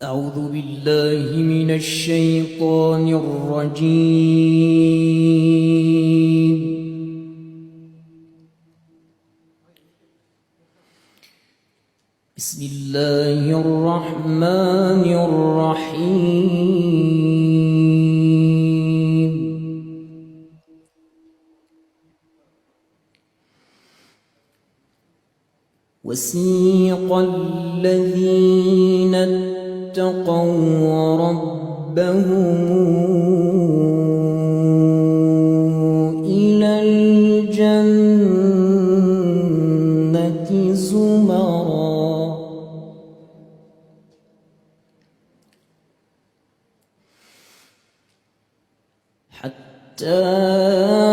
أعوذ بالله من الشيطان الرجيم. بسم الله الرحمن الرحيم. وسيق الذين اتقوا ربهم إلى الجنة زمرا حتى